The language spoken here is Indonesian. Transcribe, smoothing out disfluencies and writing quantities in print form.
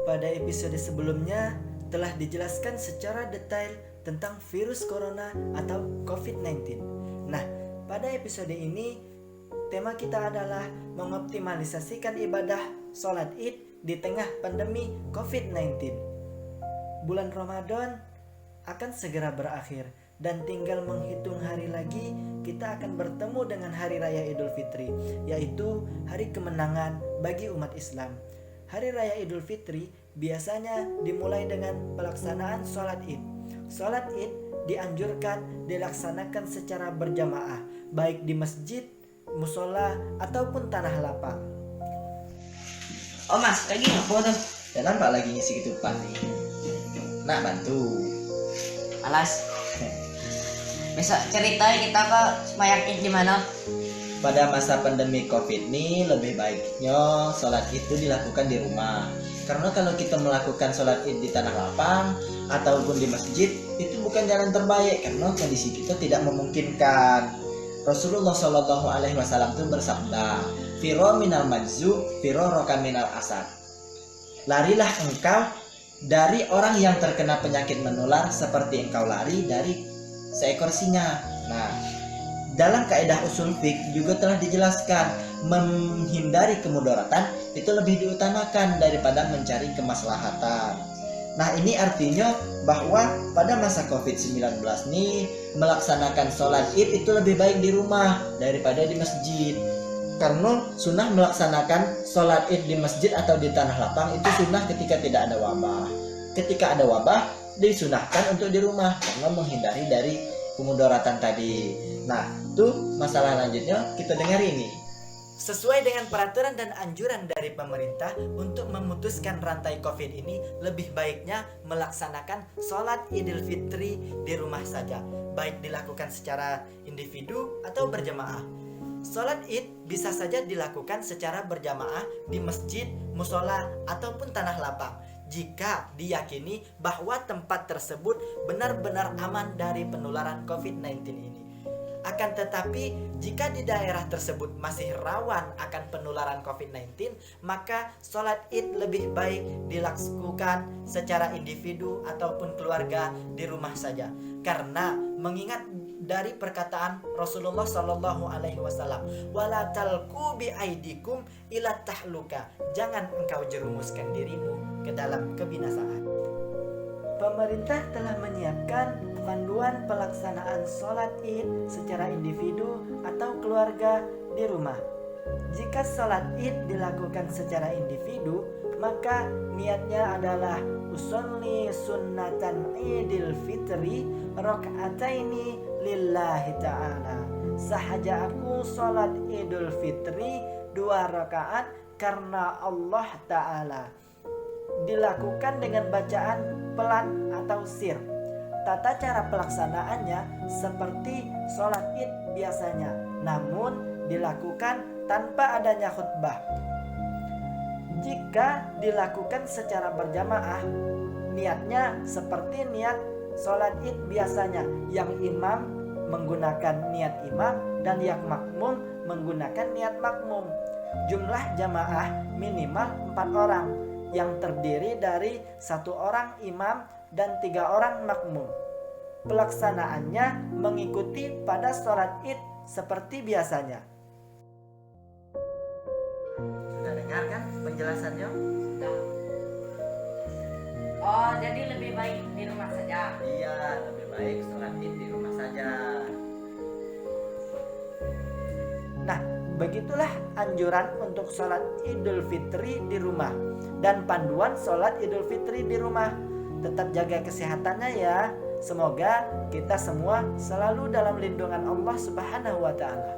Pada episode sebelumnya telah dijelaskan secara detail tentang virus corona atau COVID-19. Nah, pada episode ini tema kita adalah mengoptimalisasikan ibadah sholat Id di tengah pandemi COVID-19. Bulan Ramadan akan segera berakhir dan tinggal menghitung hari lagi kita akan bertemu dengan Hari Raya Idul Fitri, yaitu hari kemenangan bagi umat Islam. Hari Raya Idul Fitri biasanya dimulai dengan pelaksanaan sholat Id. Sholat Id dianjurkan dilaksanakan secara berjamaah, baik di masjid, musola, ataupun tanah lapang. Oh mas, lagi ngapo tuh? Ya nampak lagi ngisi ketupat nih. Nak bantu. Alas. Bisa ceritain kita ke sembahyang Id di mana? Pada masa pandemi COVID ini lebih baiknya sholat itu dilakukan di rumah. Karena kalau kita melakukan sholat Id di tanah lapang ataupun di masjid itu bukan jalan terbaik karena kondisi kita tidak memungkinkan. Rasulullah Shallallahu Alaihi Wasallam itu bersabda, "Firo minal majzu, firo roka minal asad." Larilah engkau dari orang yang terkena penyakit menular seperti engkau lari dari seekor singa. Nah, dalam kaidah usul fiqh juga telah dijelaskan menghindari kemudaratan itu lebih diutamakan daripada mencari kemaslahatan. Nah, ini artinya bahwa pada masa COVID-19 ini melaksanakan sholat Id itu lebih baik di rumah daripada di masjid. Karena sunnah melaksanakan sholat Id di masjid atau di tanah lapang itu sunnah ketika tidak ada wabah. Ketika ada wabah disunahkan untuk di rumah karena menghindari dari kemudaratan tadi. Nah, itu masalah lanjutnya kita dengar ini. Sesuai dengan peraturan dan anjuran dari pemerintah untuk memutuskan rantai COVID ini, lebih baiknya melaksanakan sholat Idul Fitri di rumah saja, baik dilakukan secara individu atau berjamaah. Sholat Id bisa saja dilakukan secara berjamaah di masjid, musola, ataupun tanah lapang jika diyakini bahwa tempat tersebut benar-benar aman dari penularan COVID-19 ini. Akan tetapi, jika di daerah tersebut masih rawan akan penularan COVID-19, maka sholat Id lebih baik dilakukan secara individu ataupun keluarga di rumah saja. Karena mengingat dari perkataan Rasulullah Shallallahu Alaihi Wasallam, "Wala talqu bi aidikum ila tahluka." Jangan engkau jerumuskan dirimu ke dalam kebinasaan. Pemerintah telah menyiapkan panduan pelaksanaan sholat Id secara individu atau keluarga di rumah. Jika sholat Id dilakukan secara individu, maka niatnya adalah usolli sunnatan Idul Fitri rakaataini lillahi ta'ala. Sahaja aku sholat Idul Fitri 2 rakaat karena Allah Ta'ala. Dilakukan dengan bacaan pelan atau sir. Tata cara pelaksanaannya seperti sholat Id biasanya, namun dilakukan tanpa adanya khutbah. Jika dilakukan secara berjamaah, niatnya seperti niat sholat Id biasanya, yang imam menggunakan niat imam dan yang makmum menggunakan niat makmum. Jumlah jamaah minimal 4 orang yang terdiri dari 1 orang imam dan 3 orang makmum. Pelaksanaannya mengikuti pada sholat Id seperti biasanya. Sudah dengar kan penjelasannya? Oh, jadi lebih baik di rumah saja. Iya, lebih baik sholat Id di rumah saja. Nah, begitulah anjuran untuk sholat Idul Fitri di rumah dan panduan sholat Idul Fitri di rumah. Tetap jaga kesehatannya ya. Semoga kita semua selalu dalam lindungan Allah Subhanahu wa Ta'ala.